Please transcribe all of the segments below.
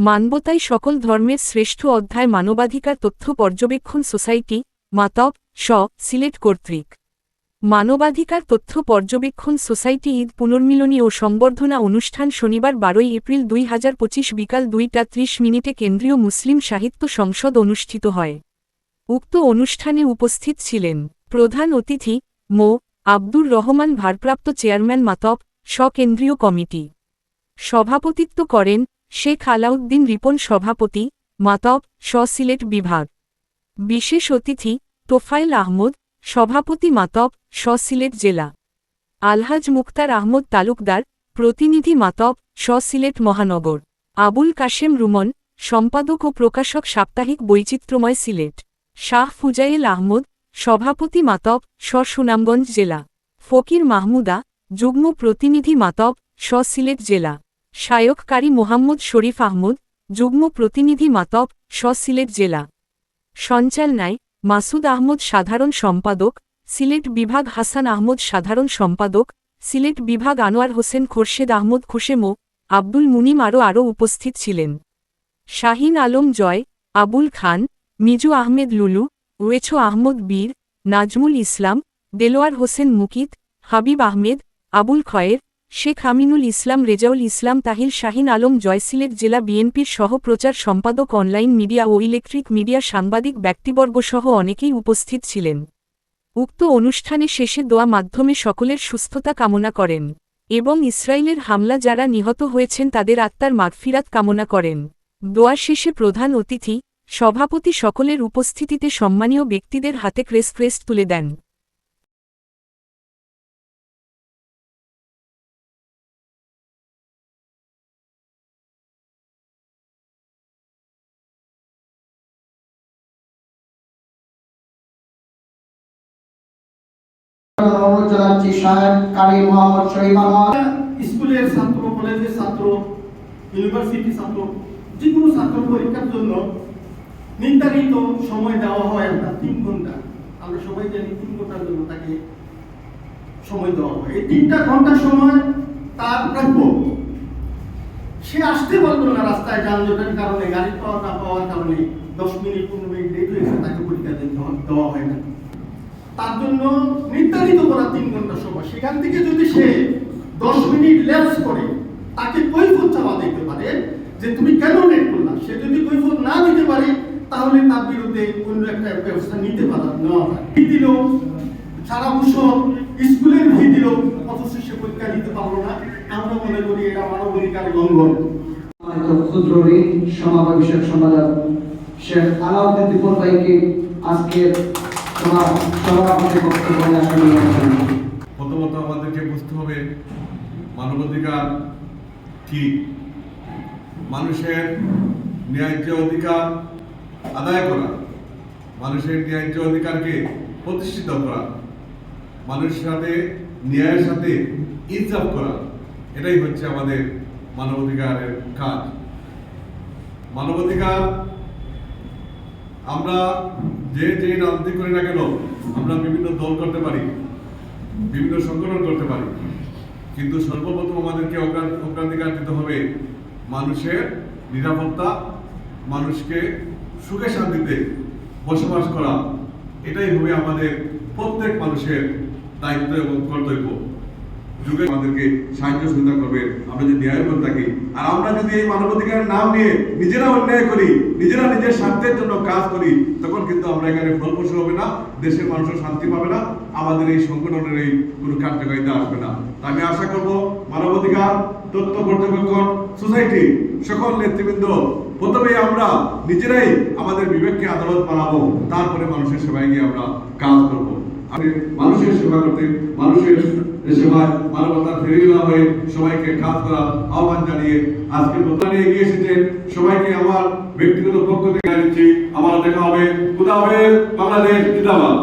মানবতাই সকল ধর্মের শ্রেষ্ঠ অধ্যায় মানবাধিকার তথ্য পর্যবেক্ষণ সোসাইটি মাতব সিলেট কর্তৃক মানবাধিকার তথ্য পর্যবেক্ষণ সোসাইটি ঈদ পুনর্মিলনী ও সংবর্ধনা অনুষ্ঠান শনিবার 12 এপ্রিল 2025 বিকাল 2:30 কেন্দ্রীয় মুসলিম সাহিত্য সংসদ অনুষ্ঠিত হয়। উক্ত অনুষ্ঠানে উপস্থিত ছিলেন প্রধান অতিথি মো. আব্দুর রহমান ভারপ্রাপ্ত চেয়ারম্যান মাতব কেন্দ্রীয় কমিটি। সভাপতিত্ব করেন শেখ আলাউদ্দিন রিপন সভাপতি মাতব সিলেট বিভাগ। বিশেষ অতিথি তোফায়েল আহমদ সভাপতি মাতব সিলেট জেলা। আলহাজ মুক্তার আহমদ তালুকদার প্রতিনিধি মাতব সিলেট মহানগর। আবুল কাশেম রুমন সম্পাদক ও প্রকাশক সাপ্তাহিক বৈচিত্র্যময় সিলেট। শাহ ফুজাইল আহমদ সভাপতি মাতব সুনামগঞ্জ জেলা। ফকির মাহমুদা যুগ্ম প্রতিনিধি মাতব সিলেট জেলা। শায়ক কারি মোহাম্মদ শরীফ আহমদ যুগ্ম প্রতিনিধি মাতব সিলেট জেলা। সঞ্চালনায় মাসুদ আহমদ সাধারণ সম্পাদক সিলেট বিভাগ, হাসান আহমদ সাধারণ সম্পাদক সিলেট বিভাগ, আনোয়ার হোসেন, খোরশেদ আহমদ খুশেমো, আব্দুল মুনিম আরও উপস্থিত ছিলেন। শাহিন আলম জয়, আবুল খান, মিজু আহমেদ লুলু, ওয়েছো আহমদ বীর, নাজমুল ইসলাম, দেলোয়ার হোসেন মুকিত, হাবিব আহমেদ, আবুল খয়ের, শেখ আমিনুল ইসলাম, রেজাউল ইসলাম তাহিল, শাহিন আলম জয় সিলেট জেলা বিএনপির সহ প্রচার সম্পাদক, অনলাইন মিডিয়া ও ইলেকট্রিক মিডিয়া সাংবাদিক ব্যক্তিবর্গসহ অনেকেই উপস্থিত ছিলেন। উক্ত অনুষ্ঠানে শেষে দোয়া মাধ্যমে সকলের সুস্থতা কামনা করেন এবং ইসরায়েলের হামলা যারা নিহত হয়েছেন তাদের আত্মার মাগফিরাত কামনা করেন। দোয়া শেষে প্রধান অতিথি সভাপতি সকলের উপস্থিতিতে সম্মানীয় ব্যক্তিদের হাতে ক্রেস্ট তুলে দেন। স্কুলের ছাত্র, কলেজের ছাত্র, ইউনিভার্সিটি ছাত্র, যে কোনো ছাত্র পরীক্ষার জন্য নির্ধারিত সময় দেওয়া হয় 3 ঘন্টা। আমরা সবাই জানি 3 ঘন্টার জন্য তাকে সময় দেওয়া হয়। এই 3টা ঘন্টা সময় তার প্রাপ্য। সে আসতে পারলো না, রাস্তায় যানজটের কারণে, গাড়ি পাওয়া না পাওয়ার কারণে 10 মিনিট 15 মিনিট লেট হয়েছে, তাকে পরীক্ষা দেওয়া হয় না। তার জন্য নির্ধারিত করা 3 ঘন্টা সময়, সেখান থেকে যদি সে 10 মিনিট ল্যাপস করে তাকে কৈফিয়ত চাওয়া দিতে পারে যে তুমি কেন লেট করলা। সে যদি কৈফিয়ত না দিতে পারে তাহলে তার বিরুদ্ধে অন্য একটা ব্যবস্থা নেওয়া হয়। ফি দিল, সারা বছর স্কুলের ফি দিল, অথচ সে পরীক্ষা দিতে পারলো না। আমরা মনে করি এটা মানবাধিকার লঙ্ঘন। ক্ষুদ্র ঋণ সমাবেশ বিষয়ক সম্পাদক শেখ আলাউদ্দিন রিপন ভাইকে আজকে প্রথমত আমাদেরকে বুঝতে হবে মানবাধিকার কি। মানুষের ন্যায্য অধিকার আদায় করা, মানুষের ন্যায্য অধিকারকে প্রতিষ্ঠিত করা, মানুষের সাথে ন্যায়ের সাথে ইনসাফ করা, এটাই হচ্ছে আমাদের মানবাধিকারের কাজ। মানবাধিকার আমরা যে রাজনীতি করি না কেন, আমরা বিভিন্ন দল করতে পারি, বিভিন্ন সংগঠন করতে পারি, কিন্তু সর্বপ্রথম আমাদেরকে অগ্রাধিকার দিতে হবে মানুষের নিরাপত্তা, মানুষকে সুখে শান্তিতে বসবাস করা। এটাই হবে আমাদের প্রত্যেক মানুষের দায়িত্ব এবং কর্তব্য। যুগে আমাদেরকে সাহায্য সহযোগিতা করবে আমরা যদি ন্যায়ের পথে থাকি। আর আমরা যদি এই মানবাধিকারের নাম নিয়ে নিজেরা অন্যায় করি, নিজেরা নিজের স্বার্থের জন্য কাজ করি, তখন কিন্তু আমরা এখানে ফলপ্রসূ হবে না, দেশের মানুষও শান্তি পাবে না, আমাদের এই সংগঠনের এই কোনো কার্যকারিতা আসবে না। আমি আশা করব মানবাধিকার তথ্য পর্যবেক্ষণ সোসাইটি সকল নেতৃবৃন্দ প্রথমেই আমরা নিজেরাই আমাদের বিবেককে আদালত বানাবো, তারপরে মানুষের সেবায় গিয়ে আমরা কাজ করব। আমি মানুষের সেবা করতে, মানুষের সেবায় মানবতা ফেরিলা হয়ে সবাইকে কাজ করার আহ্বান জানিয়ে আজকে প্রধানে এগিয়ে এসেছেন সবাইকে আমার ব্যক্তিগত পক্ষ থেকে জানাচ্ছি আমার দেখা হবে। খুদা হাফেজ। বাংলাদেশ জিন্দাবাদ।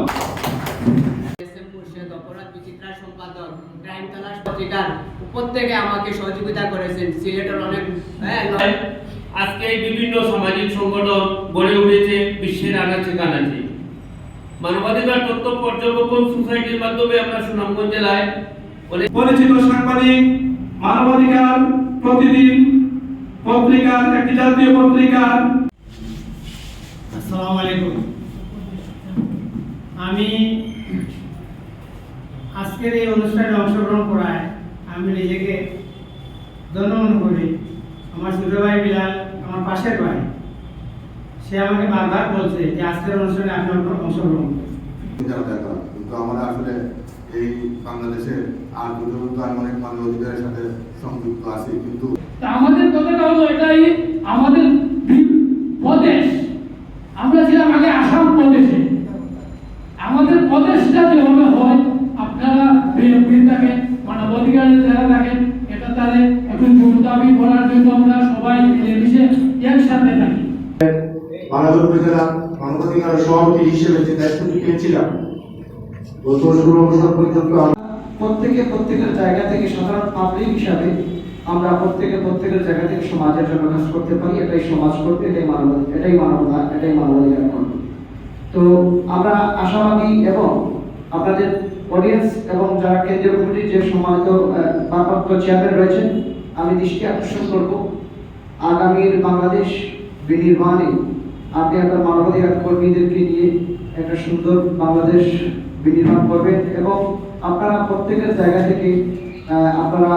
প্রত্যেকে আমাকে সহযোগিতা করেছেন। সিলেটের অনেক আজকে বিভিন্ন সামাজিক সংগঠন গড়ে উঠেছে বিশ্বের আনাচে কানাচে। মানবাধিকার তথ্য পর্যবেক্ষণ সোসাইটির মাধ্যমে আমরা সুনামগঞ্জ জেলায় পরিচিত সাংবাদিক, মানবাধিকার প্রতিদিন পত্রিকার, একটি জাতীয় পত্রিকার। আসসালামু আলাইকুম। আমি আজকের এই অনুষ্ঠানে অংশগ্রহণ করায় আমি নিজেকে ধন্য মনে করি। আমার ছোট ভাই বিলাল, আমার পাশের ভাই, সে আমাকে বারবার বলছে যে আজকের অনুষ্ঠানে আপনি অংশগ্রহণ করুন। কিন্তু আমরা আসলে এই বাংলাদেশের আর দুটো আমি অনেক মানব অধিকারের সাথে সংযুক্ত আছি, কিন্তু আমাদের কথাটা হলো এটাই, আমাদের প্রদেশ, আমরা ছিলাম আগে আসাম প্রদেশে, আমাদের প্রদেশটা যেভাবে হয়, আপনারা বিএনপি থাকেন, মানবাধিকারের যারা থাকেন, এটা তাহলে একটু জোর দাবি করার জন্য আমরা সবাই মিলেমিশে একসাথে থাকি। মানবাধিকার সভাপতি হিসেবে যে দায়িত্বটি পেয়েছিলাম গত 16 বছর পর্যন্ত প্রত্যেকের জায়গা থেকে সাধারণ পাবলিক হিসাবে আমরা প্রত্যেকের জায়গা থেকে সমাজের জন্য কাজ করতে পারি। এটাই সমাজ করবে, এটাই মানবতা, এটাই মানবাধিকার করবে। তো আমরা আশাবাদী এবং আপনাদের অডিয়েন্স এবং যারা কেন্দ্রীয় কমিটির যে সম্মানিত ভারপ্রাপ্ত চেয়ারম্যান রয়েছেন, আমি দৃষ্টি আকর্ষণ করব আগামীর বাংলাদেশ বিনির্মাণে আপনি আপনার মানবাধিকার কর্মীদেরকে নিয়ে একটা সুন্দর বাংলাদেশ বিনির্মাণ করবেন এবং আপনারা প্রত্যেকের জায়গা থেকে আপনারা